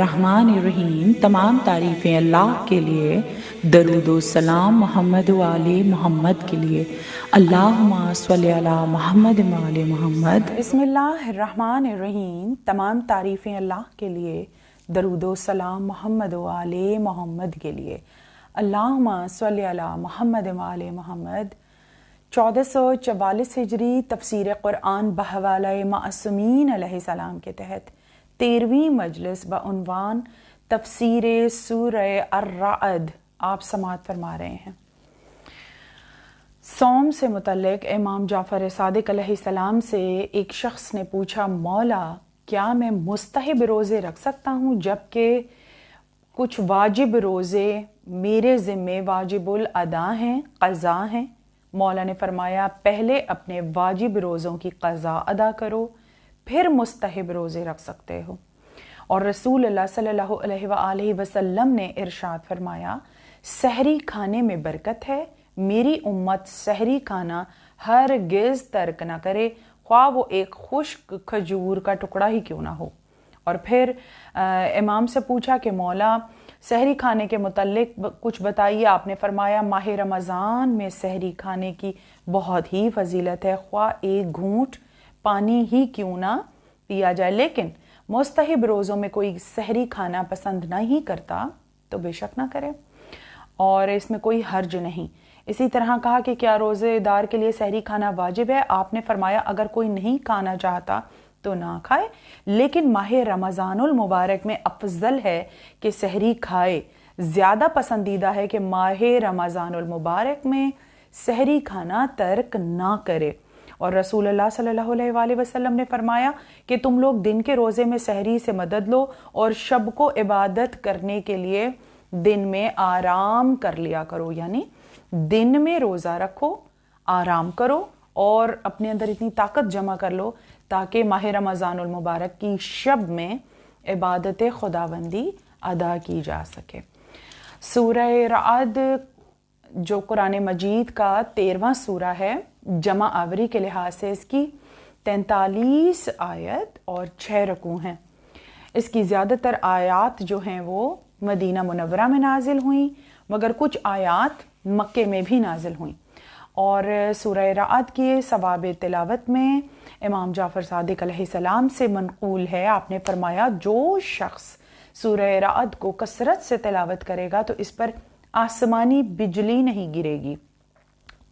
الرحمن الرحیم، تمام تعریفیں اللہ کے لیے، درود و سلام محمد و آل محمد کے لیے، اللہم صلی علی محمد و آل محمد۔ بسم اللہ الرحمن الرحیم، تمام تعریفیں اللہ کے لیے، درود و سلام محمد و آل محمد کے لیے، اللہم صلی علی محمد و آل محمد۔ 1444 ہجری تفسیر قرآن بحوالہ معصومین علیہ السلام کے تحت 13ویں مجلس بعنوان تفسیر سورہ الرعد آپ سماعت فرما رہے ہیں۔ صوم سے متعلق امام جعفر صادق علیہ السلام سے ایک شخص نے پوچھا، مولا کیا میں مستحب روزے رکھ سکتا ہوں جبکہ کچھ واجب روزے میرے ذمے واجب الادا ہیں، قضا ہیں؟ مولا نے فرمایا، پہلے اپنے واجب روزوں کی قضا ادا کرو، پھر مستحب روزے رکھ سکتے ہو۔ اور رسول اللہ صلی اللہ علیہ وآلہ وسلم نے ارشاد فرمایا، سحری کھانے میں برکت ہے، میری امت سحری کھانا ہرگز ترک نہ کرے، خواہ وہ ایک خشک کھجور کا ٹکڑا ہی کیوں نہ ہو۔ اور پھر امام سے پوچھا کہ مولا سحری کھانے کے متعلق کچھ بتائیے۔ آپ نے فرمایا، ماہ رمضان میں سحری کھانے کی بہت ہی فضیلت ہے، خواہ ایک گھونٹ پانی ہی کیوں نہ پیا جائے، لیکن مستحب روزوں میں کوئی سحری کھانا پسند نہیں کرتا تو بے شک نہ کرے اور اس میں کوئی حرج نہیں۔ اسی طرح کہا کہ کیا روزے دار کے لیے سحری کھانا واجب ہے؟ آپ نے فرمایا، اگر کوئی نہیں کھانا چاہتا تو نہ کھائے، لیکن ماہ رمضان المبارک میں افضل ہے کہ سحری کھائے۔ زیادہ پسندیدہ ہے کہ ماہ رمضان المبارک میں سحری کھانا ترک نہ کرے۔ اور رسول اللہ صلی اللہ علیہ وآلہ وسلم نے فرمایا کہ تم لوگ دن کے روزے میں سحری سے مدد لو اور شب کو عبادت کرنے کے لیے دن میں آرام کر لیا کرو، یعنی دن میں روزہ رکھو، آرام کرو اور اپنے اندر اتنی طاقت جمع کر لو تاکہ ماہ رمضان المبارک کی شب میں عبادت خداوندی ادا کی جا سکے۔ سورہ رعد جو قرآن مجید کا 13واں سورہ ہے، جمع آوری کے لحاظ سے اس کی 43 آیت اور 6 رکوع ہیں۔ اس کی زیادہ تر آیات جو ہیں وہ مدینہ منورہ میں نازل ہوئیں، مگر کچھ آیات مکے میں بھی نازل ہوئیں۔ اور سورہ رعد کی ثواب تلاوت میں امام جعفر صادق علیہ السلام سے منقول ہے، آپ نے فرمایا، جو شخص سورہ رعد کو کثرت سے تلاوت کرے گا تو اس پر آسمانی بجلی نہیں گرے گی،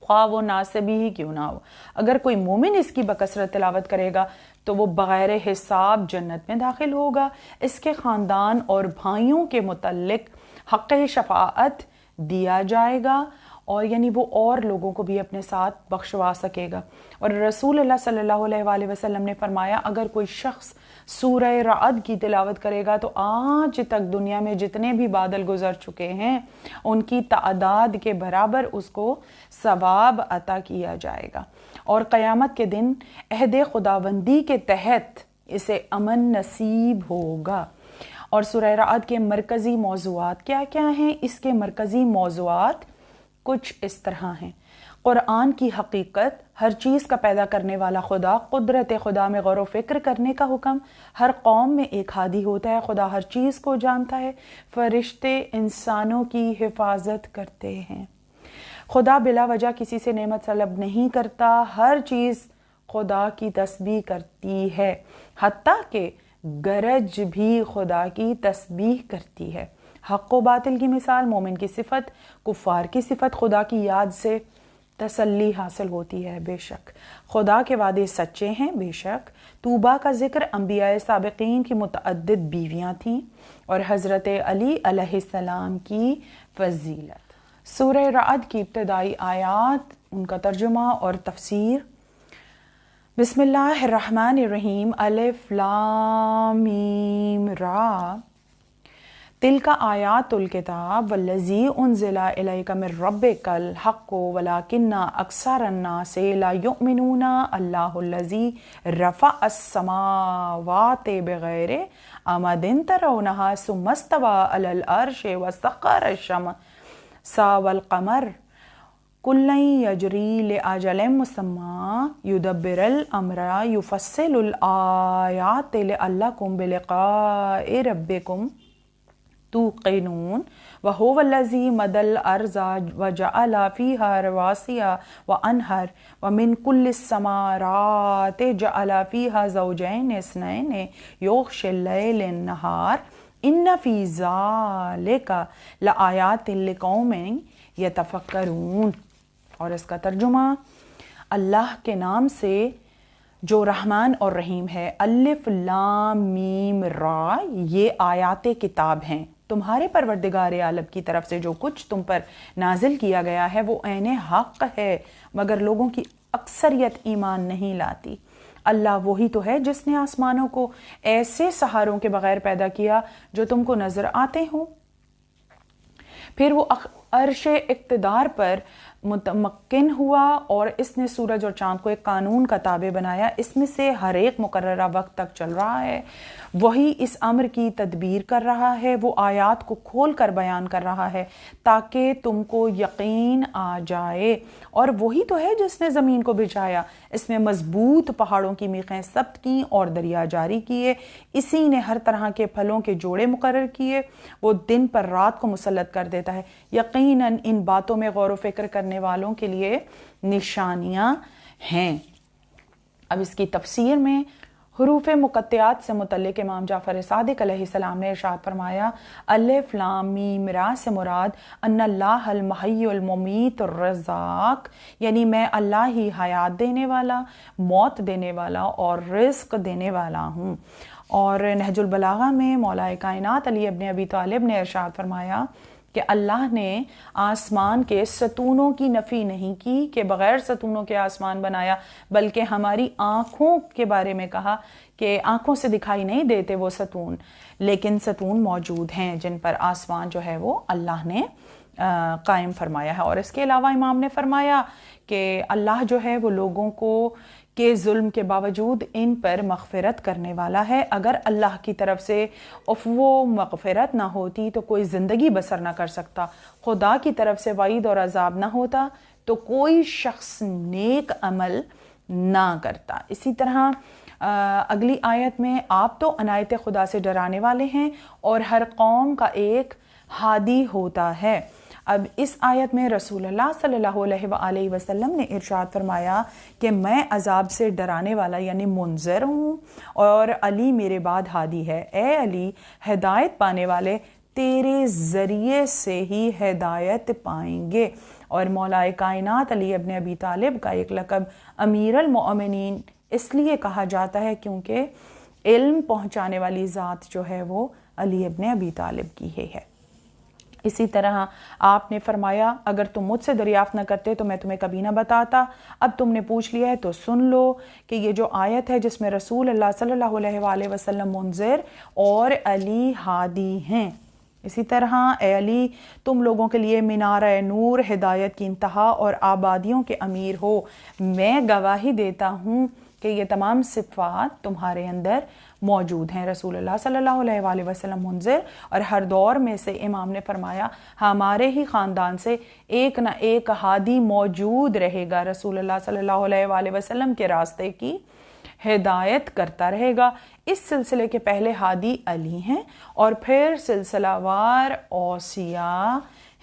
خواہ وہ ناصبی ہی کیوں نہ ہو۔ اگر کوئی مومن اس کی بکثرت تلاوت کرے گا تو وہ بغیر حساب جنت میں داخل ہوگا۔ اس کے خاندان اور بھائیوں کے متعلق حق شفاعت دیا جائے گا، اور یعنی وہ اور لوگوں کو بھی اپنے ساتھ بخشوا سکے گا۔ اور رسول اللہ صلی اللہ علیہ وآلہ وسلم نے فرمایا، اگر کوئی شخص سورہ رعد کی تلاوت کرے گا تو آج تک دنیا میں جتنے بھی بادل گزر چکے ہیں ان کی تعداد کے برابر اس کو ثواب عطا کیا جائے گا، اور قیامت کے دن عہد خداوندی کے تحت اسے امن نصیب ہوگا۔ اور سورہ رعد کے مرکزی موضوعات کیا کیا ہیں؟ اس کے مرکزی موضوعات کچھ اس طرح ہیں: قرآن کی حقیقت، ہر چیز کا پیدا کرنے والا خدا، قدرت خدا میں غور و فکر کرنے کا حکم، ہر قوم میں ایک ہادی ہوتا ہے، خدا ہر چیز کو جانتا ہے، فرشتے انسانوں کی حفاظت کرتے ہیں، خدا بلا وجہ کسی سے نعمت طلب نہیں کرتا، ہر چیز خدا کی تسبیح کرتی ہے، حتیٰ کہ گرج بھی خدا کی تسبیح کرتی ہے۔ حق و باطل کی مثال، مومن کی صفت، کفار کی صفت، خدا کی یاد سے تسلی حاصل ہوتی ہے، بے شک خدا کے وعدے سچے ہیں، بے شک توبہ کا ذکر، انبیاء سابقین کی متعدد بیویاں تھیں، اور حضرت علی علیہ السلام کی فضیلت۔ سورہ رعد کی ابتدائی آیات، ان کا ترجمہ اور تفسیر۔ بسم اللہ الرحمن الرحیم، الف لام میم را، تلک آیات الکتاب والذی انزل الیک من ربک الحق ولکن اکثر الناس لا یؤمنون، اللہ الذی رفع السماوات بغیر عمد ترونها ثم استوى علی العرش وسخر الشمس والقمر کلا یجری لأجل مسمى یدبر الامر یفصل الآیات لعلکم بلقاء ربکم توقنون وهو الذی مد الارض وجعل فیہا رواسy وانہر ومن کل الثمرات جعل فیہا زوجین اثنین یغشی اللیل النہار ان فی ذالک لآیات لقوم یتفکرون۔ اور اس کا ترجمہ، اللہ کے نام سے جو رحمان اور رحیم ہے، الف لام میم را، یہ آیات کتاب ہیں، تمہارے پروردگار عالم کی طرف سے جو کچھ تم پر نازل کیا گیا ہے وہ عین حق ہے، مگر لوگوں کی اکثریت ایمان نہیں لاتی۔ اللہ وہی تو ہے جس نے آسمانوں کو ایسے سہاروں کے بغیر پیدا کیا جو تم کو نظر آتے ہوں، پھر وہ عرش اقتدار پر متمکن ہوا اور اس نے سورج اور چاند کو ایک قانون کا تابع بنایا، اس میں سے ہر ایک مقررہ وقت تک چل رہا ہے، وہی اس امر کی تدبیر کر رہا ہے، وہ آیات کو کھول کر بیان کر رہا ہے تاکہ تم کو یقین آ جائے، اور وہی تو ہے جس نے زمین کو بچھایا، اس میں مضبوط پہاڑوں کی میخیں ثبت کیں اور دریا جاری کیے، اسی نے ہر طرح کے پھلوں کے جوڑے مقرر کیے، وہ دن پر رات کو مسلط کر دیتا ہے، یقیناً ان باتوں میں غور و فکر کرنے والوں کے لیے نشانیاں ہیں۔ اب اس کی تفسیر میں حروف مقطعات سے متعلق امام جعفر صادق علیہ السلام نے ارشاد فرمایا، الف لام میم را سے مراد ان اللہ المحی الممیت الرزاق، یعنی میں اللہ ہی حیات دینے والا، موت دینے والا اور رزق دینے والا ہوں۔ اور نہج البلاغہ میں مولا کائنات علی ابن ابی طالب نے ارشاد فرمایا کہ اللہ نے آسمان کے ستونوں کی نفی نہیں کی کہ بغیر ستونوں کے آسمان بنایا، بلکہ ہماری آنکھوں کے بارے میں کہا کہ آنکھوں سے دکھائی نہیں دیتے وہ ستون، لیکن ستون موجود ہیں جن پر آسمان جو ہے وہ اللہ نے قائم فرمایا ہے۔ اور اس کے علاوہ امام نے فرمایا کہ اللہ جو ہے وہ لوگوں کو کے ظلم کے باوجود ان پر مغفرت کرنے والا ہے، اگر اللہ کی طرف سے وہ مغفرت نہ ہوتی تو کوئی زندگی بسر نہ کر سکتا، خدا کی طرف سے وعید اور عذاب نہ ہوتا تو کوئی شخص نیک عمل نہ کرتا۔ اسی طرح اگلی آیت میں آپ تو عنایت خدا سے ڈرانے والے ہیں اور ہر قوم کا ایک ہادی ہوتا ہے۔ اب اس آیت میں رسول اللہ صلی اللہ علیہ وآلہ وسلم نے ارشاد فرمایا کہ میں عذاب سے ڈرانے والا یعنی منذر ہوں اور علی میرے بعد ہادی ہے۔ اے علی، ہدایت پانے والے تیرے ذریعے سے ہی ہدایت پائیں گے۔ اور مولا کائنات علی ابن ابی طالب کا ایک لقب امیر المؤمنین اس لیے کہا جاتا ہے کیونکہ علم پہنچانے والی ذات جو ہے وہ علی ابن ابی طالب کی ہے۔ اسی طرح آپ نے فرمایا، اگر تم مجھ سے دریافت نہ کرتے تو میں تمہیں کبھی نہ بتاتا، اب تم نے پوچھ لیا ہے تو سن لو کہ یہ جو آیت ہے جس میں رسول اللہ صلی اللہ علیہ وآلہ وسلم منذر اور علی ہادی ہیں۔ اسی طرح اے علی، تم لوگوں کے لیے مینارہ نور، ہدایت کی انتہا اور آبادیوں کے امیر ہو، میں گواہی دیتا ہوں کہ یہ تمام صفات تمہارے اندر موجود ہیں۔ رسول اللہ صلی اللہ علیہ وآلہ وسلم منذر، اور ہر دور میں سے امام نے فرمایا ہمارے ہی خاندان سے ایک نہ ایک ہادی موجود رہے گا، رسول اللہ صلی اللہ علیہ وآلہ وسلم کے راستے کی ہدایت کرتا رہے گا۔ اس سلسلے کے پہلے ہادی علی ہیں اور پھر سلسلہ وار اوصیاء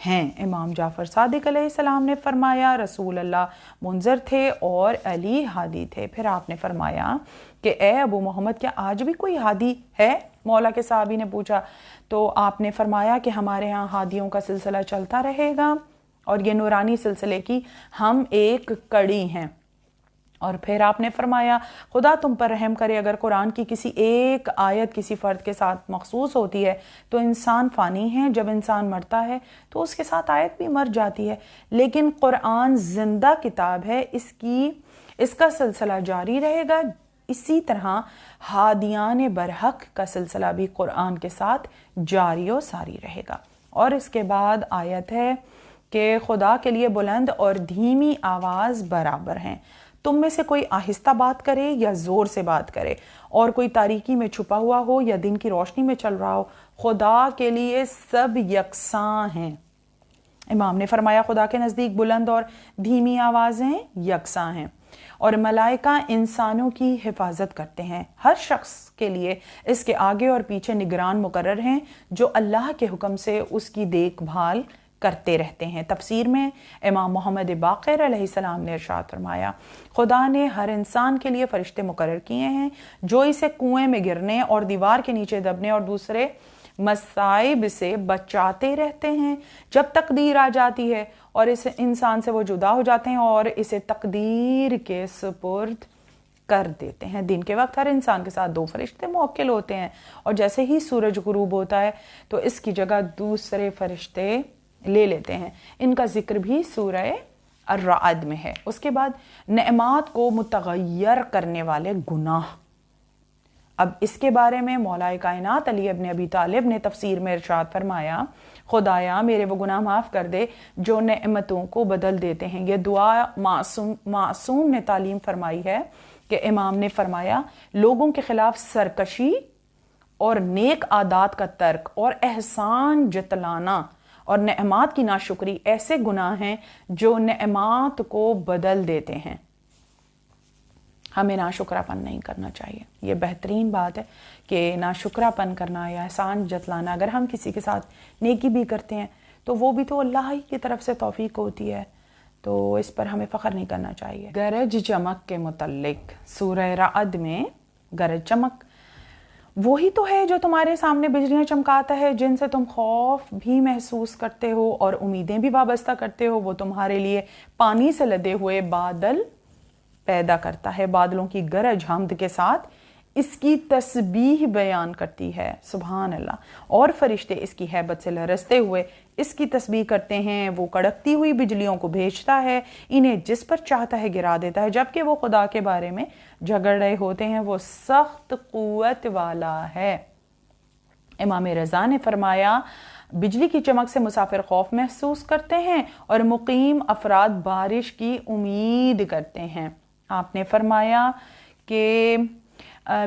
ہیں۔ امام جعفر صادق علیہ السلام نے فرمایا رسول اللہ منذر تھے اور علی ہادی تھے۔ پھر آپ نے فرمایا کہ اے ابو محمد، کیا آج بھی کوئی ہادی ہے؟ مولا کے صحابی نے پوچھا تو آپ نے فرمایا کہ ہمارے ہاں ہادیوں کا سلسلہ چلتا رہے گا اور یہ نورانی سلسلے کی ہم ایک کڑی ہیں۔ اور پھر آپ نے فرمایا خدا تم پر رحم کرے، اگر قرآن کی کسی ایک آیت کسی فرد کے ساتھ مخصوص ہوتی ہے تو انسان فانی ہے، جب انسان مرتا ہے تو اس کے ساتھ آیت بھی مر جاتی ہے، لیکن قرآن زندہ کتاب ہے، اس کا سلسلہ جاری رہے گا۔ اسی طرح ہادیان برحق کا سلسلہ بھی قرآن کے ساتھ جاری و ساری رہے گا۔ اور اس کے بعد آیت ہے کہ خدا کے لیے بلند اور دھیمی آواز برابر ہیں، تم میں سے کوئی آہستہ بات کرے یا زور سے بات کرے، اور کوئی تاریکی میں چھپا ہوا ہو یا دن کی روشنی میں چل رہا ہو، خدا کے لیے سب یکساں ہیں۔ امام نے فرمایا خدا کے نزدیک بلند اور دھیمی آوازیں یکساں ہیں۔ اور ملائکہ انسانوں کی حفاظت کرتے ہیں. ہر شخص کے لیے اس کے آگے اور پیچھے نگران مقرر ہیں جو اللہ کے حکم سے اس کی دیکھ بھال کرتے رہتے ہیں. تفسیر میں امام محمد باقر علیہ السلام نے ارشاد فرمایا خدا نے ہر انسان کے لیے فرشتے مقرر کیے ہیں جو اسے کنویں میں گرنے اور دیوار کے نیچے دبنے اور دوسرے مصائب سے بچاتے رہتے ہیں جب تقدیر آ جاتی ہے اور اس انسان سے وہ جدا ہو جاتے ہیں اور اسے تقدیر کے سپرد کر دیتے ہیں. دن کے وقت ہر انسان کے ساتھ 2 فرشتے موکل ہوتے ہیں اور جیسے ہی سورج غروب ہوتا ہے تو اس کی جگہ دوسرے فرشتے لے لیتے ہیں. ان کا ذکر بھی سورہ الرعد میں ہے. اس کے بعد نعمات کو متغیر کرنے والے گناہ. اب اس کے بارے میں مولا کائنات علی ابن ابی طالب نے تفسیر میں ارشاد فرمایا خدایا میرے وہ گناہ معاف کر دے جو نعمتوں کو بدل دیتے ہیں. یہ دعا معصوم نے تعلیم فرمائی ہے کہ امام نے فرمایا لوگوں کے خلاف سرکشی اور نیک عادات کا ترک اور احسان جتلانا اور نعمات کی ناشکری ایسے گناہ ہیں جو نعمات کو بدل دیتے ہیں. ہمیں ناشکراپن نہیں کرنا چاہیے. یہ بہترین بات ہے کہ ناشکراپن کرنا یا احسان جتلانا. اگر ہم کسی کے ساتھ نیکی بھی کرتے ہیں تو وہ بھی تو اللہ ہی کی طرف سے توفیق ہوتی ہے, تو اس پر ہمیں فخر نہیں کرنا چاہیے. گرج چمک کے متعلق سورہ رعد میں گرج چمک وہی تو ہے جو تمہارے سامنے بجلیاں چمکاتا ہے جن سے تم خوف بھی محسوس کرتے ہو اور امیدیں بھی وابستہ کرتے ہو. وہ تمہارے لیے پانی سے لدے ہوئے بادل پیدا کرتا ہے. بادلوں کی گرج حمد کے ساتھ اس کی تسبیح بیان کرتی ہے. سبحان اللہ. اور فرشتے اس کی ہیبت سے لرزتے ہوئے اس کی تسبیح کرتے ہیں. وہ کڑکتی ہوئی بجلیوں کو بھیجتا ہے, انہیں جس پر چاہتا ہے گرا دیتا ہے. جبکہ وہ خدا کے بارے میں جھگڑ رہے ہوتے ہیں وہ سخت قوت والا ہے. امام رضا نے فرمایا بجلی کی چمک سے مسافر خوف محسوس کرتے ہیں اور مقیم افراد بارش کی امید کرتے ہیں. آپ نے فرمایا کہ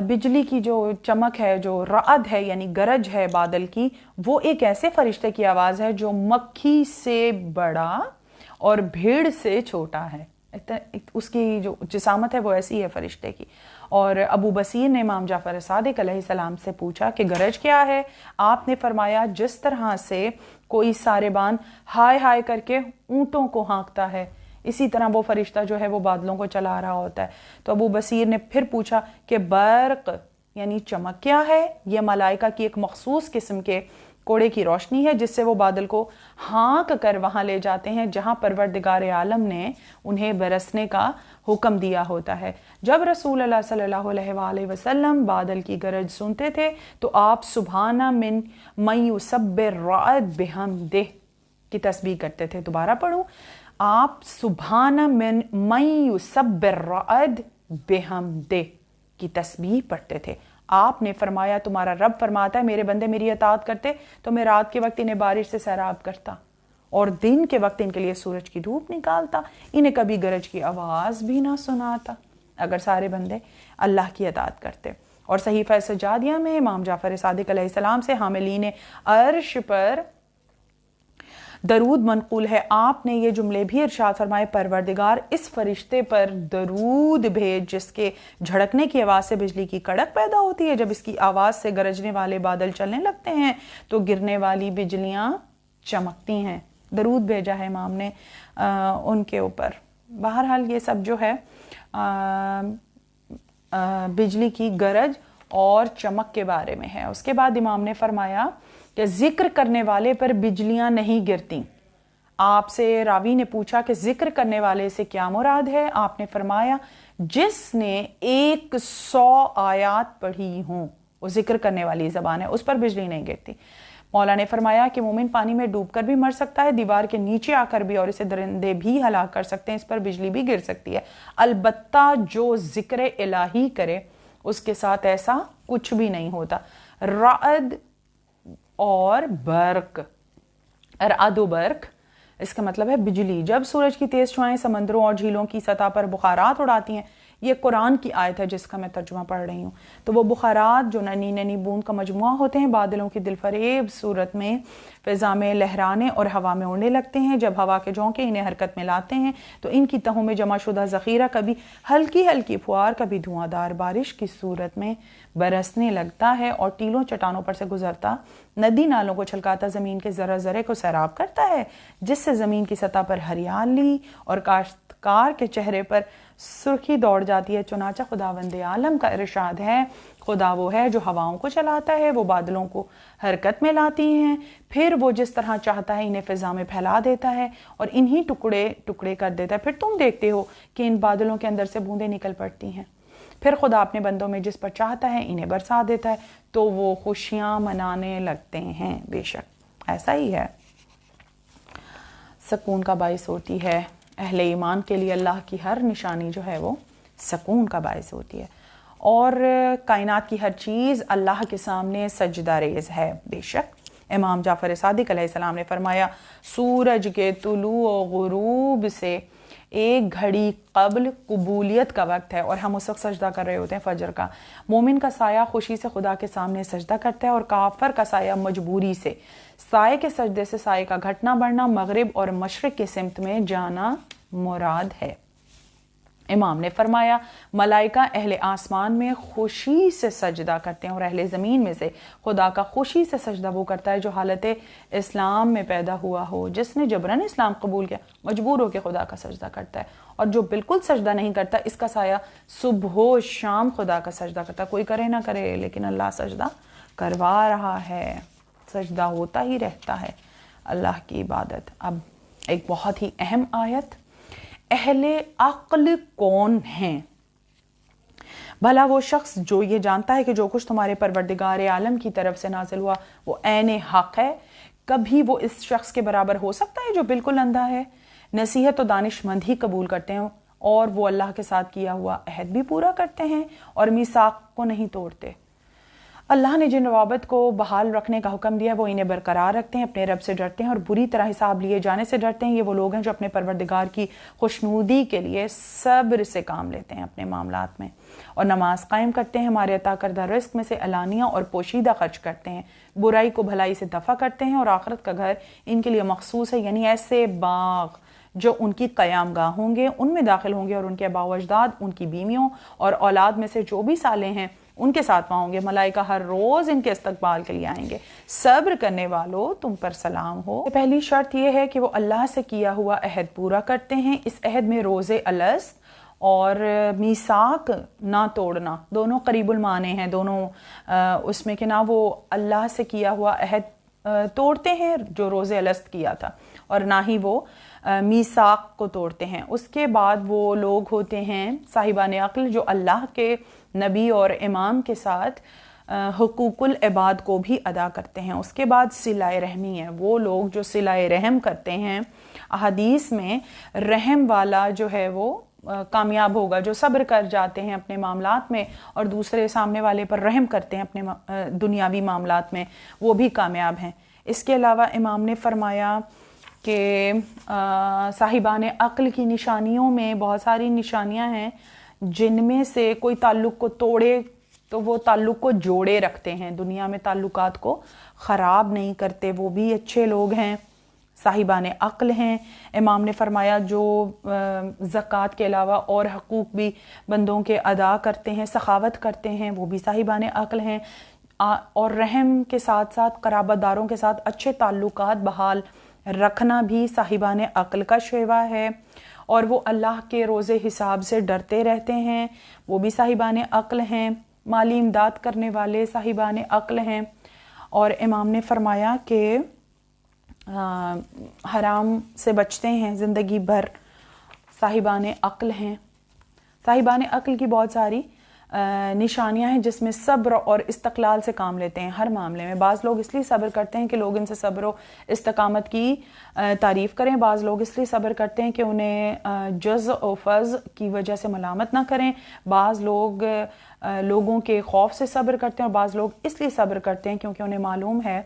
بجلی کی جو چمک ہے, جو رعد ہے یعنی گرج ہے بادل کی, وہ ایک ایسے فرشتے کی آواز ہے جو مکھی سے بڑا اور بھیڑ سے چھوٹا ہے. اس کی جو جسامت ہے وہ ایسی ہے فرشتے کی. اور ابو بصیر نے امام جعفر صادق علیہ السلام سے پوچھا کہ گرج کیا ہے؟ آپ نے فرمایا جس طرح سے کوئی ساربان ہائے ہائے کر کے اونٹوں کو ہانکتا ہے اسی طرح وہ فرشتہ جو ہے وہ بادلوں کو چلا رہا ہوتا ہے. تو ابو بصیر نے پھر پوچھا کہ برق یعنی چمک کیا ہے؟ یہ ملائکہ کی ایک مخصوص قسم کے کوڑے کی روشنی ہے جس سے وہ بادل کو ہانک کر وہاں لے جاتے ہیں جہاں پروردگار عالم نے انہیں برسنے کا حکم دیا ہوتا ہے. جب رسول اللہ صلی اللہ علیہ وآلہ وسلم بادل کی گرج سنتے تھے تو آپ سبحان من یسبح الرعد بحمدہ کی تسبیح کرتے تھے. دوبارہ پڑھوں, آپ سبحان من یسبح الرعد بحمدہ کی تسبیح پڑھتے تھے. آپ نے فرمایا تمہارا رب فرماتا ہے میرے بندے میری اطاعت کرتے تو میں رات کے وقت انہیں بارش سے سیراب کرتا اور دن کے وقت ان کے لیے سورج کی دھوپ نکالتا, انہیں کبھی گرج کی آواز بھی نہ سناتا اگر سارے بندے اللہ کی اطاعت کرتے. اور صحیفہ سجادیہ میں امام جعفر صادق علیہ السلام سے حاملین عرش پر درود منقول ہے. آپ نے یہ جملے بھی ارشاد فرمائے پروردگار اس فرشتے پر درود بھیج جس کے جھڑکنے کی آواز سے بجلی کی کڑک پیدا ہوتی ہے. جب اس کی آواز سے گرجنے والے بادل چلنے لگتے ہیں تو گرنے والی بجلیاں چمکتی ہیں. درود بھیجا ہے امام نے ان کے اوپر. بہرحال یہ سب جو ہے بجلی کی گرج اور چمک کے بارے میں ہے. اس کے بعد امام نے فرمایا کہ ذکر کرنے والے پر بجلیاں نہیں گرتی. آپ سے راوی نے پوچھا کہ ذکر کرنے والے سے کیا مراد ہے؟ آپ نے فرمایا جس نے 100 آیات پڑھی ہوں, وہ ذکر کرنے والی زبان ہے, اس پر بجلی نہیں گرتی. مولا نے فرمایا کہ مومن پانی میں ڈوب کر بھی مر سکتا ہے, دیوار کے نیچے آ کر بھی, اور اسے درندے بھی ہلاک کر سکتے ہیں, اس پر بجلی بھی گر سکتی ہے. البتہ جو ذکر الہی کرے اس کے ساتھ ایسا کچھ بھی نہیں ہوتا. رعد اور برق, رعد و برق اس کا مطلب ہے بجلی. جب سورج کی تیز شعاعیں سمندروں اور جھیلوں کی سطح پر بخارات اڑاتی ہیں, یہ قرآن کی آیت ہے جس کا میں ترجمہ پڑھ رہی ہوں, تو وہ بخارات جو ننھی ننھی بوند کا مجموعہ ہوتے ہیں بادلوں کی دل فریب صورت میں فضا میں لہرانے اور ہوا میں اڑنے لگتے ہیں۔ جب ہوا کے جھونکے انہیں حرکت میں لاتے ہیں تو ان کی تہوں میں جمع شدہ ذخیرہ کبھی ہلکی ہلکی پھوار، کبھی دھواں دار بارش کی صورت میں برسنے لگتا ہے اور ٹیلوں چٹانوں پر سے گزرتا ندی نالوں کو چھلکاتا زمین کے ذرہ ذرے کو سیراب کرتا ہے، جس سے زمین کی سطح پر ہریالی اور کاشتکار کے چہرے پر سرخی دوڑ جاتی ہے۔ چنانچہ خداوند عالم کا ارشاد ہے، خدا وہ ہے جو ہواؤں کو چلاتا ہے، وہ بادلوں کو حرکت میں لاتی ہیں، پھر وہ جس طرح چاہتا ہے انہیں فضا میں پھیلا دیتا ہے اور انہی ٹکڑے ٹکڑے کر دیتا ہے۔ پھر تم دیکھتے ہو کہ ان بادلوں کے اندر سے بوندیں نکل پڑتی ہیں، پھر خدا اپنے بندوں میں جس پر چاہتا ہے انہیں برسا دیتا ہے تو وہ خوشیاں منانے لگتے ہیں۔ بے شک ایسا ہی ہے، سکون کا باعث ہوتی ہے اہل ایمان کے لیے۔ اللہ کی ہر نشانی جو ہے وہ سکون کا باعث ہوتی ہے، اور کائنات کی ہر چیز اللہ کے سامنے سجدہ ریز ہے۔ بے شک امام جعفر صادق علیہ السلام نے فرمایا، سورج کے طلوع و غروب سے ایک گھڑی قبل قبولیت کا وقت ہے اور ہم اس وقت سجدہ کر رہے ہوتے ہیں فجر کا۔ مومن کا سایہ خوشی سے خدا کے سامنے سجدہ کرتا ہے اور کافر کا سایہ مجبوری سے۔ سائے کے سجدے سے سائے کا گھٹنا بڑھنا، مغرب اور مشرق کے سمت میں جانا مراد ہے۔ امام نے فرمایا، ملائکہ اہل آسمان میں خوشی سے سجدہ کرتے ہیں اور اہل زمین میں سے خدا کا خوشی سے سجدہ وہ کرتا ہے جو حالت اسلام میں پیدا ہوا ہو۔ جس نے جبراً اسلام قبول کیا مجبور ہو کے خدا کا سجدہ کرتا ہے، اور جو بالکل سجدہ نہیں کرتا اس کا سایہ صبح و شام خدا کا سجدہ کرتا ہے۔ کوئی کرے نہ کرے لیکن اللہ سجدہ کروا رہا ہے، سجدہ ہوتا ہی رہتا ہے اللہ کی عبادت۔ اب ایک بہت ہی اہم آیت، اہل عقل کون ہیں؟ بھلا وہ شخص جو یہ جانتا ہے کہ جو کچھ تمہارے پروردگار عالم کی طرف سے نازل ہوا وہ عین حق ہے، کبھی وہ اس شخص کے برابر ہو سکتا ہے جو بالکل اندھا ہے؟ نصیحت و دانش مند ہی قبول کرتے ہیں اور وہ اللہ کے ساتھ کیا ہوا عہد بھی پورا کرتے ہیں اور میثاق کو نہیں توڑتے۔ اللہ نے جن روابط کو بحال رکھنے کا حکم دیا وہ انہیں برقرار رکھتے ہیں، اپنے رب سے ڈرتے ہیں اور بری طرح حساب لیے جانے سے ڈرتے ہیں۔ یہ وہ لوگ ہیں جو اپنے پروردگار کی خوشنودی کے لیے صبر سے کام لیتے ہیں اپنے معاملات میں، اور نماز قائم کرتے ہیں، ہمارے عطا کردہ رزق میں سے علانیہ اور پوشیدہ خرچ کرتے ہیں، برائی کو بھلائی سے دفع کرتے ہیں، اور آخرت کا گھر ان کے لیے مخصوص ہے، یعنی ایسے باغ جو ان کی قیام گاہ ہوں گے، ان میں داخل ہوں گے، اور ان کے آباء و اجداد ان کی بیویوں اور اولاد میں سے جو بھی صالح ہیں ان کے ساتھ وہاں ہوں گے۔ ملائکہ ہر روز ان کے استقبال کے لیے آئیں گے۔ صبر کرنے والوں تم پر سلام ہو۔ پہلی شرط یہ ہے کہ وہ اللہ سے کیا ہوا عہد پورا کرتے ہیں۔ اس عہد میں روز الست اور میثاق نہ توڑنا دونوں قریب المعنی ہیں، دونوں اس میں کہ نہ وہ اللہ سے کیا ہوا عہد توڑتے ہیں جو روز الست کیا تھا، اور نہ ہی وہ میثاق کو توڑتے ہیں۔ اس کے بعد وہ لوگ ہوتے ہیں صاحبان عقل جو اللہ کے نبی اور امام کے ساتھ حقوق العباد کو بھی ادا کرتے ہیں۔ اس کے بعد صلہ رحمی ہے، وہ لوگ جو صلہ رحم کرتے ہیں۔ احادیث میں رحم والا جو ہے وہ کامیاب ہوگا، جو صبر کر جاتے ہیں اپنے معاملات میں اور دوسرے سامنے والے پر رحم کرتے ہیں اپنے دنیاوی معاملات میں، وہ بھی کامیاب ہیں۔ اس کے علاوہ امام نے فرمایا کہ صاحبان عقل کی نشانیوں میں بہت ساری نشانیاں ہیں، جن میں سے کوئی تعلق کو توڑے تو وہ تعلق کو جوڑے رکھتے ہیں، دنیا میں تعلقات کو خراب نہیں کرتے، وہ بھی اچھے لوگ ہیں، صاحبان عقل ہیں۔ امام نے فرمایا جو زکوٰۃ کے علاوہ اور حقوق بھی بندوں کے ادا کرتے ہیں، سخاوت کرتے ہیں، وہ بھی صاحبان عقل ہیں، اور رحم کے ساتھ ساتھ قرابت داروں کے ساتھ اچھے تعلقات بحال رکھنا بھی صاحبان عقل کا شیوا ہے، اور وہ اللہ کے روز حساب سے ڈرتے رہتے ہیں، وہ بھی صاحبان عقل ہیں۔ مالی امداد کرنے والے صاحبان عقل ہیں۔ اور امام نے فرمایا کہ حرام سے بچتے ہیں زندگی بھر، صاحبان عقل ہیں۔ صاحبان عقل کی بہت ساری نشانیاں ہیں جس میں صبر اور استقلال سے کام لیتے ہیں ہر معاملے میں۔ بعض لوگ اس لیے صبر کرتے ہیں کہ لوگ ان سے صبر و استقامت کی تعریف کریں، بعض لوگ اس لیے صبر کرتے ہیں کہ انہیں جز و فض کی وجہ سے ملامت نہ کریں، بعض لوگ لوگوں کے خوف سے صبر کرتے ہیں، اور بعض لوگ اس لیے صبر کرتے ہیں کیونکہ انہیں معلوم ہے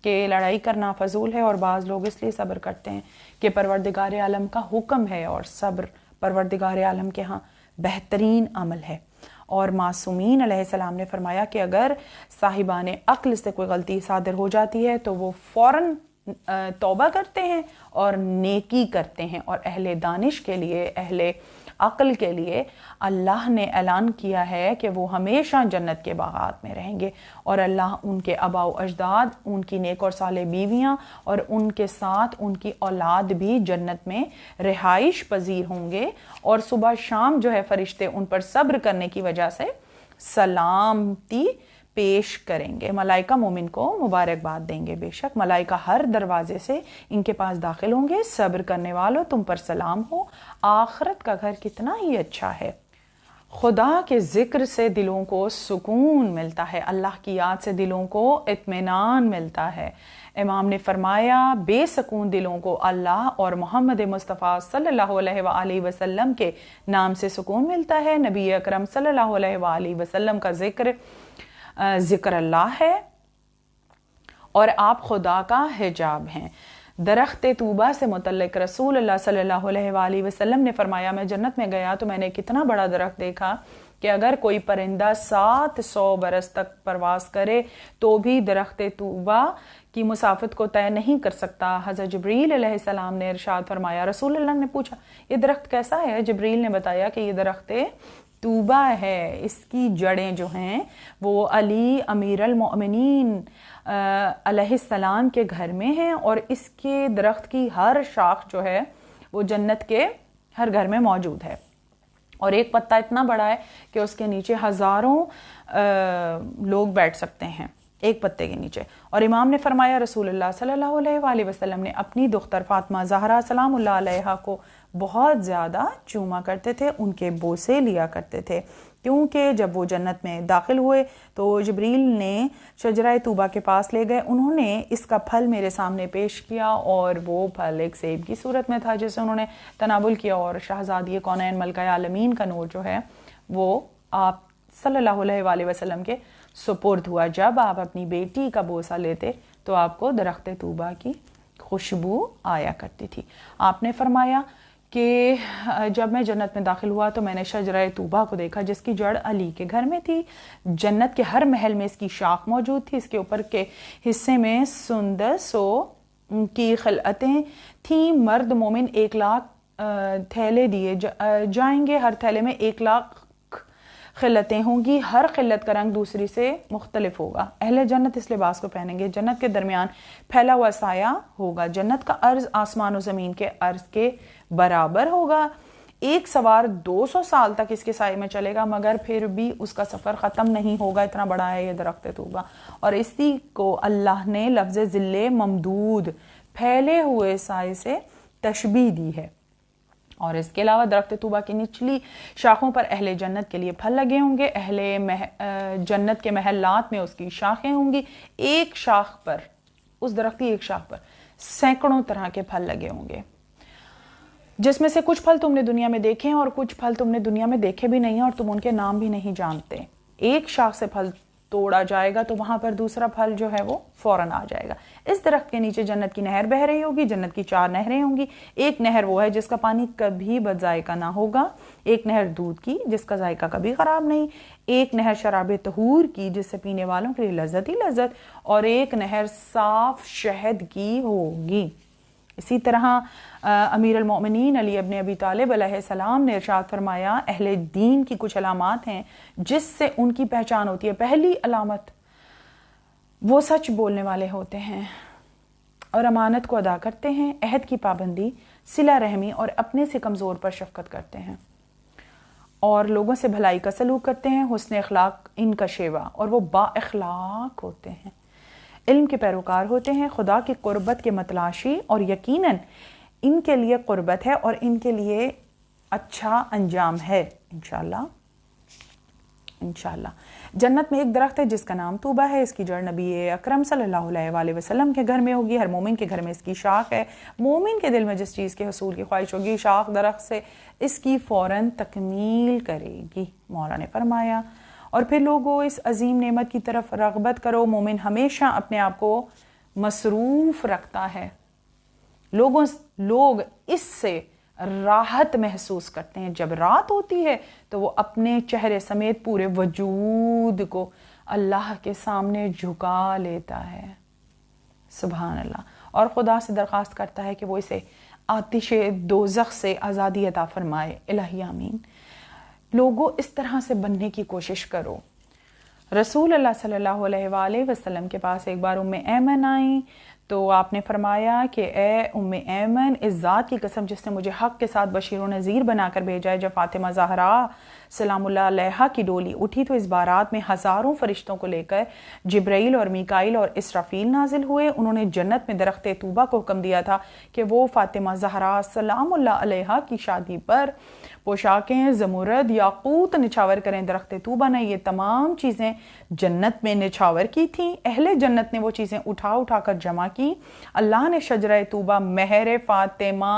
کہ لڑائی کرنا فضول ہے، اور بعض لوگ اس لیے صبر کرتے ہیں کہ پروردگار عالم کا حکم ہے، اور صبر پروردگار عالم کے ہاں بہترین عمل ہے۔ اور معصومین علیہ السلام نے فرمایا کہ اگر صاحبان عقل سے کوئی غلطی صادر ہو جاتی ہے تو وہ فوراً توبہ کرتے ہیں اور نیکی کرتے ہیں. اور اہل دانش کے لیے، اہل عقل کے لیے اللہ نے اعلان کیا ہے کہ وہ ہمیشہ جنت کے باغات میں رہیں گے، اور اللہ ان کے آباء و اجداد، ان کی نیک اور صالح بیویاں اور ان کے ساتھ ان کی اولاد بھی جنت میں رہائش پذیر ہوں گے، اور صبح شام جو ہے فرشتے ان پر صبر کرنے کی وجہ سے سلامتی پیش کریں گے. ملائکہ مومن کو مبارکباد دیں گے. بے شک ملائکہ ہر دروازے سے ان کے پاس داخل ہوں گے. صبر کرنے والوں تم پر سلام ہو، آخرت کا گھر کتنا ہی اچھا ہے. خدا کے ذکر سے دلوں کو سکون ملتا ہے، اللہ کی یاد سے دلوں کو اطمینان ملتا ہے. امام نے فرمایا بے سکون دلوں کو اللہ اور محمد مصطفیٰ صلی اللہ علیہ وآلہ وسلم کے نام سے سکون ملتا ہے. نبی اکرم صلی اللہ علیہ وآلہ وسلم کا ذکر اللہ ہے اور آپ خدا کا حجاب ہیں. درخت طوبہ سے متعلق رسول اللہ صلی اللہ علیہ وآلہ وسلم نے فرمایا میں جنت میں گیا تو میں نے کتنا بڑا درخت دیکھا کہ اگر کوئی پرندہ 700 برس تک پرواز کرے تو بھی درخت طوبہ کی مسافت کو طے نہیں کر سکتا. حضرت جبریل علیہ السلام نے ارشاد فرمایا، رسول اللہ نے پوچھا یہ درخت کیسا ہے؟ جبریل نے بتایا کہ یہ درخت طوبہ ہے، اس کی جڑیں جو ہیں وہ علی امیر المؤمنین علیہ السلام کے گھر میں ہیں، اور اس کے درخت کی ہر شاخ جو ہے وہ جنت کے ہر گھر میں موجود ہے، اور ایک پتا اتنا بڑا ہے کہ اس کے نیچے ہزاروں لوگ بیٹھ سکتے ہیں ایک پتے کے نیچے. اور امام نے فرمایا رسول اللہ صلی اللہ علیہ وآلہ وسلم نے اپنی دختر فاطمہ زہرا سلام اللہ علیہا کو بہت زیادہ چوما کرتے تھے، ان کے بوسے لیا کرتے تھے، کیونکہ جب وہ جنت میں داخل ہوئے تو جبریل نے شجرہ طوبہ کے پاس لے گئے. انہوں نے اس کا پھل میرے سامنے پیش کیا، اور وہ پھل ایک سیب کی صورت میں تھا جسے انہوں نے تناول کیا، اور شہزادی کونین ملکہ عالمین کا نور جو ہے وہ آپ صلی اللہ علیہ وآلہ وسلم کے سپرد ہوا. جب آپ اپنی بیٹی کا بوسہ لیتے تو آپ کو درخت طوبہ کی خوشبو آیا کرتی تھی. آپ نے فرمایا کہ جب میں جنت میں داخل ہوا تو میں نے شجرہ طوبہ کو دیکھا جس کی جڑ علی کے گھر میں تھی. جنت کے ہر محل میں اس کی شاخ موجود تھی، اس کے اوپر کے حصے میں سندس کی خلعتیں تھیں. مرد مومن 1,00,000 تھیلے دیے جائیں گے، ہر تھیلے میں 1,00,000 خلتیں ہوں گی، ہر خلت کا رنگ دوسری سے مختلف ہوگا. اہل جنت اس لباس کو پہنیں گے. جنت کے درمیان پھیلا ہوا سایہ ہوگا. جنت کا عرض آسمان و زمین کے عرض کے برابر ہوگا. ایک سوار 200 سال تک اس کے سائے میں چلے گا مگر پھر بھی اس کا سفر ختم نہیں ہوگا، اتنا بڑا ہے یہ درخت طوبہ. اور اسی کو اللہ نے لفظ ذل ممدود پھیلے ہوئے سائے سے تشبیہ دی ہے. اور اس کے علاوہ درخت طوبہ کی نچلی شاخوں پر اہل جنت کے لیے پھل لگے ہوں گے. اہل جنت کے محلات میں اس کی شاخیں ہوں گی. ایک شاخ پر، اس درخت کی ایک شاخ پر سینکڑوں طرح کے پھل لگے ہوں گے، جس میں سے کچھ پھل تم نے دنیا میں دیکھے ہیں اور کچھ پھل تم نے دنیا میں دیکھے بھی نہیں ہیں اور تم ان کے نام بھی نہیں جانتے. ایک شاخ سے پھل توڑا جائے گا تو وہاں پر دوسرا پھل جو ہے وہ فوراً آ جائے گا. اس درخت کے نیچے جنت کی نہر بہہ رہی ہوگی. جنت کی 4 نہریں ہوں گی. ایک نہر وہ ہے جس کا پانی کبھی بد ذائقہ نہ ہوگا. ایک نہر دودھ کی جس کا ذائقہ کبھی خراب نہیں. ایک نہر شراب طہور کی جس سے پینے والوں کے لیے لذت ہی لذت. اور ایک نہر صاف شہد کی ہوگی. اسی طرح امیر المؤمنین علی ابن ابی طالب علیہ السلام نے ارشاد فرمایا اہل دین کی کچھ علامات ہیں جس سے ان کی پہچان ہوتی ہے. پہلی علامت، وہ سچ بولنے والے ہوتے ہیں اور امانت کو ادا کرتے ہیں، عہد کی پابندی، صلہ رحمی اور اپنے سے کمزور پر شفقت کرتے ہیں، اور لوگوں سے بھلائی کا سلوک کرتے ہیں. حسن اخلاق ان کا شیوا، اور وہ با اخلاق ہوتے ہیں، علم کے پیروکار ہوتے ہیں، خدا کی قربت کے متلاشی، اور یقیناً ان کے لیے قربت ہے اور ان کے لیے اچھا انجام ہے انشاءاللہ. جنت میں ایک درخت ہے جس کا نام طوبہ ہے. اس کی جڑ نبی اکرم صلی اللہ علیہ وآلہ وسلم کے گھر میں ہوگی. ہر مومن کے گھر میں اس کی شاخ ہے. مومن کے دل میں جس چیز کے حصول کی خواہش ہوگی شاخ درخت سے اس کی فوراً تکمیل کرے گی. مولا نے فرمایا اور پھر لوگوں اس عظیم نعمت کی طرف رغبت کرو. مومن ہمیشہ اپنے آپ کو مصروف رکھتا ہے. لوگ اس سے راحت محسوس کرتے ہیں. جب رات ہوتی ہے تو وہ اپنے چہرے سمیت پورے وجود کو اللہ کے سامنے جھکا لیتا ہے. سبحان اللہ. اور خدا سے درخواست کرتا ہے کہ وہ اسے آتش دوزخ سے آزادی عطا فرمائے۔ الہی آمین۔ لوگوں اس طرح سے بننے کی کوشش کرو۔ رسول اللہ صلی اللہ علیہ وآلہ وسلم کے پاس ایک بار ام ایمن آئیں تو آپ نے فرمایا کہ اے ام ایمن، اس ذات کی قسم جس نے مجھے حق کے ساتھ بشیر و نذیر بنا کر بھیجا ہے، جب فاطمہ زہرا سلام اللہ علیہا کی ڈولی اٹھی تو اس بارات میں ہزاروں فرشتوں کو لے کر جبرائیل اور میکائیل اور اسرافیل نازل ہوئے۔ انہوں نے جنت میں درخت طوبہ کو حکم دیا تھا کہ وہ فاطمہ زہرا سلام اللہ علیہا کی شادی پر پوشاکیں زمرد یاقوت نچھاور کریں۔ درخت طوبہ نے یہ تمام چیزیں جنت میں نچھاور کی تھیں۔ اہل جنت نے وہ چیزیں اٹھا کر جمع کی۔ اللہ نے شجرہ طوبہ مہر فاطمہ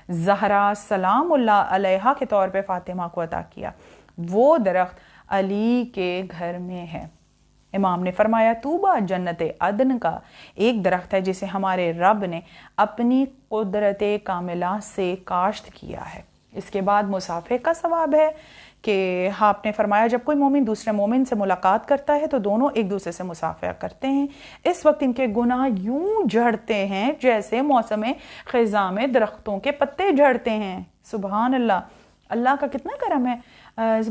زہرا سلام اللہ علیہا کے طور پہ فاطمہ کو عطا کیا۔ وہ درخت علی کے گھر میں ہے۔ امام نے فرمایا طوبہ جنت عدن کا ایک درخت ہے جسے ہمارے رب نے اپنی قدرت کاملہ سے کاشت کیا ہے۔ اس کے بعد مصافحہ کا ثواب ہے کہ آپ نے فرمایا جب کوئی مومن دوسرے مومن سے ملاقات کرتا ہے تو دونوں ایک دوسرے سے مصافحہ کرتے ہیں۔ اس وقت ان کے گناہ یوں جھڑتے ہیں جیسے موسم خزاں میں درختوں کے پتے جھڑتے ہیں۔ سبحان اللہ، اللہ کا کتنا کرم ہے۔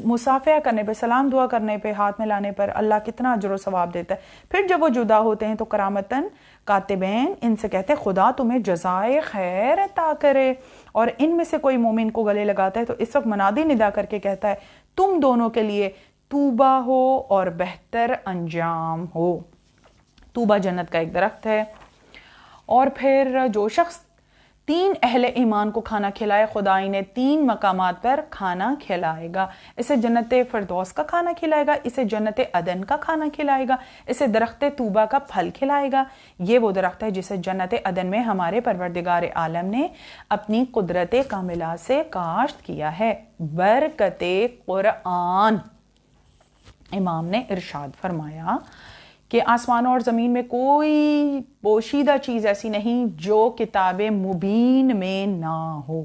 مصافحہ کرنے پہ، سلام دعا کرنے پہ، ہاتھ میں لانے پر اللہ کتنا اجر و ثواب دیتا ہے۔ پھر جب وہ جدا ہوتے ہیں تو کرامتاً کاتبین ان سے کہتے ہیں خدا تمہیں جزائے خیر عطا کرے، اور ان میں سے کوئی مومن کو گلے لگاتا ہے تو اس وقت منادی ندا کر کے کہتا ہے تم دونوں کے لیے طوبہ ہو اور بہتر انجام ہو۔ طوبہ جنت کا ایک درخت ہے۔ اور پھر جو شخص 3 اہل ایمان کو کھانا کھلائے خدا انہیں 3 مقامات پر کھانا کھلائے گا۔ اسے جنت فردوس کا کھانا کھلائے گا، اسے جنت عدن کا کھانا کھلائے گا، اسے درخت طوبہ کا پھل کھلائے گا۔ یہ وہ درخت ہے جسے جنت عدن میں ہمارے پروردگار عالم نے اپنی قدرت کاملہ سے کاشت کیا ہے۔ برکت قرآن۔ امام نے ارشاد فرمایا کہ آسمانوں اور زمین میں کوئی پوشیدہ چیز ایسی نہیں جو کتاب مبین میں نہ ہو۔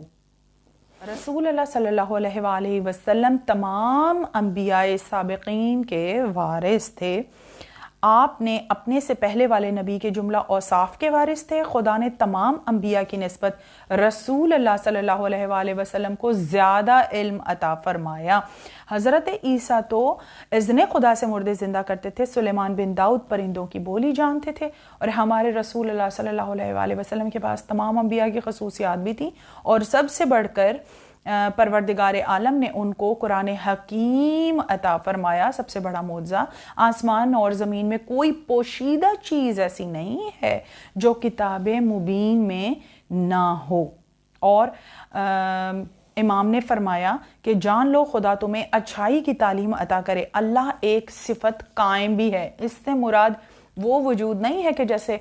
رسول اللہ صلی اللہ علیہ وآلہ وسلم تمام انبیاء سابقین کے وارث تھے۔ آپ نے اپنے سے پہلے والے نبی کے جملہ اوصاف کے وارث تھے۔ خدا نے تمام انبیاء کی نسبت رسول اللہ صلی اللہ علیہ وآلہ وسلم کو زیادہ علم عطا فرمایا۔ حضرت عیسیٰ تو اذن خدا سے مردے زندہ کرتے تھے، سلیمان بن داؤد پرندوں کی بولی جانتے تھے، اور ہمارے رسول اللہ صلی اللہ علیہ وآلہ وسلم کے پاس تمام انبیاء کی خصوصیات بھی تھیں، اور سب سے بڑھ کر پروردگار عالم نے ان کو قرآن حکیم عطا فرمایا۔ سب سے بڑا معجزہ، آسمان اور زمین میں کوئی پوشیدہ چیز ایسی نہیں ہے جو کتاب مبین میں نہ ہو۔ اور امام نے فرمایا کہ جان لو خدا تمہیں اچھائی کی تعلیم عطا کرے۔ اللہ ایک صفت قائم بھی ہے، اس سے مراد وہ وجود نہیں ہے کہ جیسے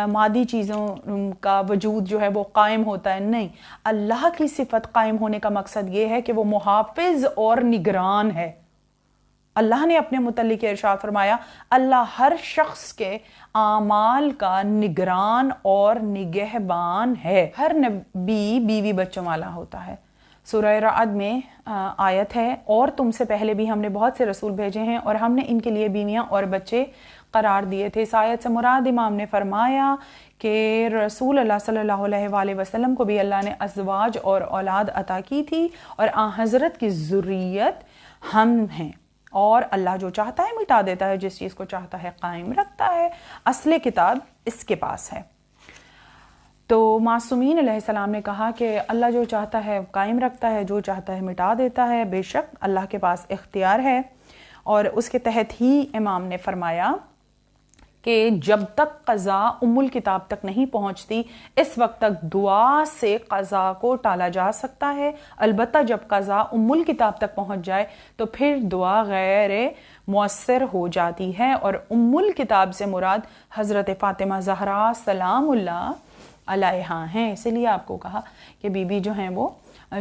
مادی چیزوں کا وجود جو ہے وہ قائم ہوتا ہے، نہیں، اللہ کی صفت قائم ہونے کا مقصد یہ ہے کہ وہ محافظ اور نگران ہے۔ اللہ نے اپنے متعلق ارشاد فرمایا اللہ ہر شخص کے اعمال کا نگران اور نگہبان ہے۔ ہر نبی بیوی بچوں والا ہوتا ہے۔ سورہ رعد میں آیت ہے اور تم سے پہلے بھی ہم نے بہت سے رسول بھیجے ہیں اور ہم نے ان کے لیے بیویاں اور بچے قرار دیے تھے۔ اس آیت سے مراد امام نے فرمایا کہ رسول اللہ صلی اللہ علیہ وآلہ وسلم کو بھی اللہ نے ازواج اور اولاد عطا کی تھی، اور حضرت کی ذریت ہم ہیں، اور اللہ جو چاہتا ہے مٹا دیتا ہے، جس چیز کو چاہتا ہے قائم رکھتا ہے۔ اصل کتاب اس کے پاس ہے۔ تو معصومین علیہ السلام نے کہا کہ اللہ جو چاہتا ہے قائم رکھتا ہے، جو چاہتا ہے مٹا دیتا ہے، بے شک اللہ کے پاس اختیار ہے۔ اور اس کے تحت ہی امام نے فرمایا کہ جب تک قضا ام الکتاب تک نہیں پہنچتی اس وقت تک دعا سے قضا کو ٹالا جا سکتا ہے، البتہ جب قضا ام الکتاب تک پہنچ جائے تو پھر دعا غیر مؤثر ہو جاتی ہے۔ اور ام الکتاب سے مراد حضرت فاطمہ زہرا سلام اللہ علیہا ہیں۔ اسی لیے آپ کو کہا کہ بی بی جو ہیں وہ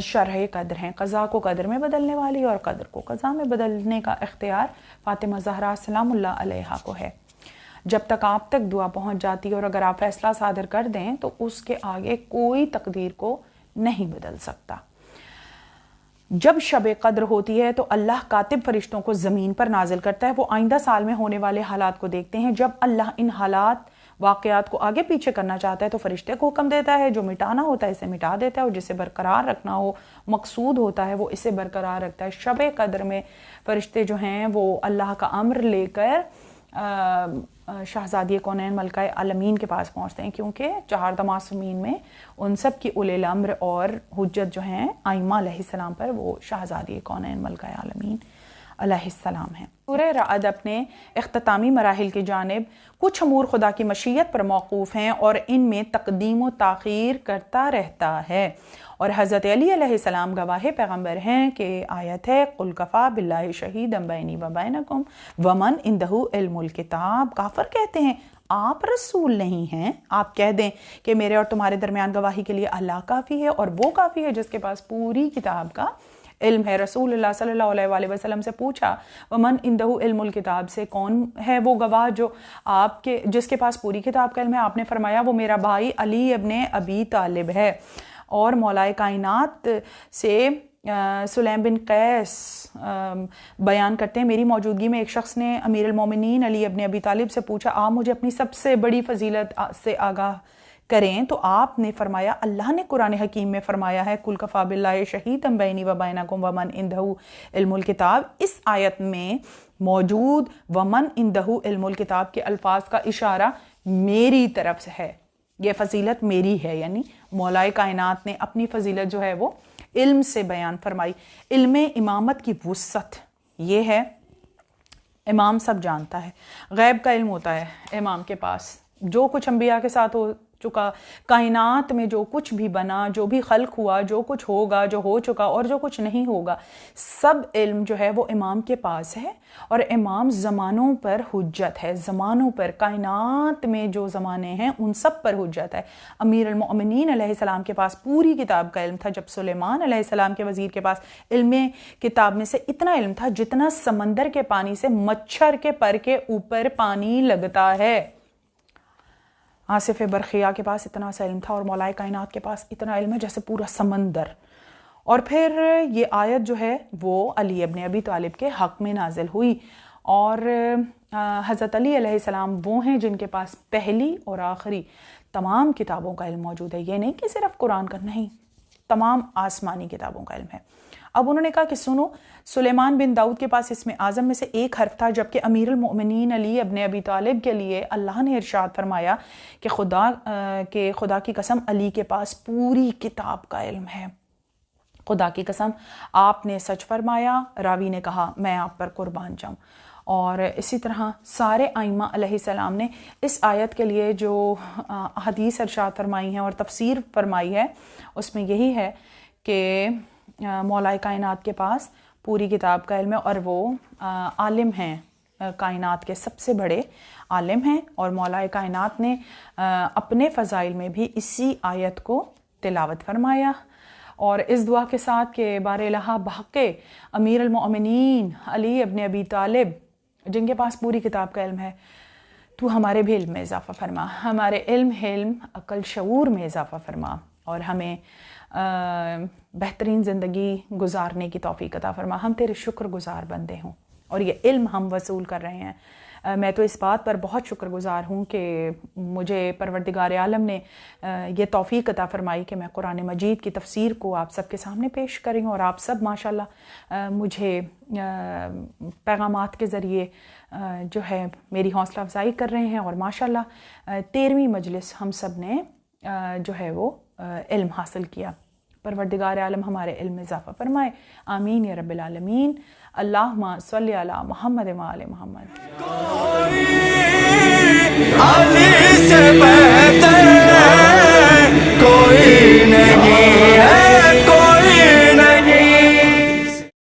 شرح قدر ہیں، قضا کو قدر میں بدلنے والی اور قدر کو قضا میں بدلنے کا اختیار فاطمہ زہرا سلام اللہ علیہا کو ہے۔ جب تک آپ تک دعا پہنچ جاتی ہے اور اگر آپ فیصلہ صادر کر دیں تو اس کے آگے کوئی تقدیر کو نہیں بدل سکتا۔ جب شب قدر ہوتی ہے تو اللہ کاتب فرشتوں کو زمین پر نازل کرتا ہے، وہ آئندہ سال میں ہونے والے حالات کو دیکھتے ہیں۔ جب اللہ ان حالات واقعات کو آگے پیچھے کرنا چاہتا ہے تو فرشتے کو حکم دیتا ہے، جو مٹانا ہوتا ہے اسے مٹا دیتا ہے، اور جسے برقرار رکھنا ہو مقصود ہوتا ہے وہ اسے برقرار رکھتا ہے۔ شب قدر میں فرشتے جو ہیں وہ اللہ کا امر لے کر شہزادی کونین ملکہ عالمین کے پاس پہنچتے ہیں، کیونکہ 4 معصومین میں ان سب کی اولی الامر اور حجت جو ہیں آئمہ علیہ السلام پر وہ شہزادی کونین ملکہ عالمین علیہ السلام ہیں۔ سورہ رعد اپنے اختتامی مراحل کی جانب کچھ امور خدا کی مشیت پر موقوف ہیں اور ان میں تقدیم و تاخیر کرتا رہتا ہے، اور حضرت علی علیہ السلام گواہ پیغمبر ہیں کہ آیت ہے قُلْ کَفَىٰ بِاللَّهِ شَهِيدًا بَيْنِي وَبَيْنَكُمْ وَمَنْ عِنْدَهُ عِلْمُ الْكِتَابِ۔ کافر کہتے ہیں آپ رسول نہیں ہیں، آپ کہہ دیں کہ میرے اور تمہارے درمیان گواہی کے لیے اللہ کافی ہے، اور وہ کافی ہے جس کے پاس پوری کتاب کا علم ہے۔ رسول اللہ صلی اللہ علیہ وآلہ وسلم سے پوچھا وَمَنْ عِنْدَهُ عِلْمُ الْكِتَابِ سے کون ہے وہ گواہ جو آپ کے جس کے پاس پوری کتاب کا علم ہے؟ آپ نے فرمایا وہ میرا بھائی علی ابن ابی طالب ہے۔ اور مولائے کائنات سے سلیم بن قیس بیان کرتے ہیں میری موجودگی میں ایک شخص نے امیر المومنین علی ابن ابی طالب سے پوچھا آپ مجھے اپنی سب سے بڑی فضیلت سے آگاہ کریں، تو آپ نے فرمایا اللہ نے قرآن حکیم میں فرمایا ہے قُلْ کَفَىٰ بِاللَّهِ شَهِيدًا بَيْنِي وَبَيْنَكُمْ وَمَنْ عِنْدَهُ عِلْمُ الْكِتَابِ۔ اس آیت میں موجود وَمَنْ عِنْدَهُ عِلْمُ الْكِتَابِ کے الفاظ کا اشارہ میری طرف سے ہے، یہ فضیلت میری ہے، یعنی مولائے کائنات نے اپنی فضیلت جو ہے وہ علم سے بیان فرمائی۔ علم امامت کی وسعت یہ ہے، امام سب جانتا ہے، غیب کا علم ہوتا ہے امام کے پاس، جو کچھ انبیاء کے ساتھ ہو چکا، کائنات میں جو کچھ بھی بنا، جو بھی خلق ہوا، جو کچھ ہوگا، جو ہو چکا اور جو کچھ نہیں ہوگا، سب علم جو ہے وہ امام کے پاس ہے، اور امام زمانوں پر حجت ہے، زمانوں پر، کائنات میں جو زمانے ہیں ان سب پر حجت ہے۔ امیر المؤمنین علیہ السلام کے پاس پوری کتاب کا علم تھا، جب سلیمان علیہ السلام کے وزیر کے پاس علم کتاب میں سے اتنا علم تھا جتنا سمندر کے پانی سے مچھر کے پر کے اوپر پانی لگتا ہے۔ آصف برقیہ کے پاس اتنا سا علم تھا، اور مولائے کائنات کے پاس اتنا علم ہے جیسے پورا سمندر۔ اور پھر یہ آیت جو ہے وہ علی ابن ابی طالب کے حق میں نازل ہوئی، اور حضرت علی علیہ السلام وہ ہیں جن کے پاس پہلی اور آخری تمام کتابوں کا علم موجود ہے، یہ نہیں کہ صرف قرآن کا، نہیں، تمام آسمانی کتابوں کا علم ہے۔ اب انہوں نے کہا کہ سنو، سلیمان بن داؤد کے پاس اسم اعظم میں سے ایک حرف تھا، جبکہ امیر المؤمنین علی ابن ابی طالب کے لیے اللہ نے ارشاد فرمایا کہ خدا کی قسم علی کے پاس پوری کتاب کا علم ہے، خدا کی قسم آپ نے سچ فرمایا، راوی نے کہا میں آپ پر قربان جاؤں۔ اور اسی طرح سارے ائمہ علیہ السلام نے اس آیت کے لیے جو حدیث ارشاد فرمائی ہیں اور تفسیر فرمائی ہے اس میں یہی ہے کہ مولائے کائنات کے پاس پوری کتاب کا علم ہے، اور وہ عالم ہیں، کائنات کے سب سے بڑے عالم ہیں، اور مولائے کائنات نے اپنے فضائل میں بھی اسی آیت کو تلاوت فرمایا، اور اس دعا کے ساتھ کہ بار الہ بحق امیر المؤمنین علی ابن ابی طالب جن کے پاس پوری کتاب کا علم ہے، تو ہمارے بھی علم میں اضافہ فرما، ہمارے علم عقل شعور میں اضافہ فرما، اور ہمیں بہترین زندگی گزارنے کی توفیق عطا فرما، ہم تیرے شکر گزار بندے ہوں، اور یہ علم ہم وصول کر رہے ہیں۔ میں تو اس بات پر بہت شکر گزار ہوں کہ مجھے پروردگار عالم نے یہ توفیق عطا فرمائی کہ میں قرآن مجید کی تفسیر کو آپ سب کے سامنے پیش کری ہوں، اور آپ سب ماشاءاللہ مجھے پیغامات کے ذریعے جو ہے میری حوصلہ افزائی کر رہے ہیں، اور ماشاءاللہ 13ویں مجلس ہم سب نے جو ہے وہ علم حاصل کیا۔ پروردگار عالم ہمارے علم میں اضافہ فرمائے، آمین یا رب العالمین۔ اللہم صلی علی محمد و آل محمد۔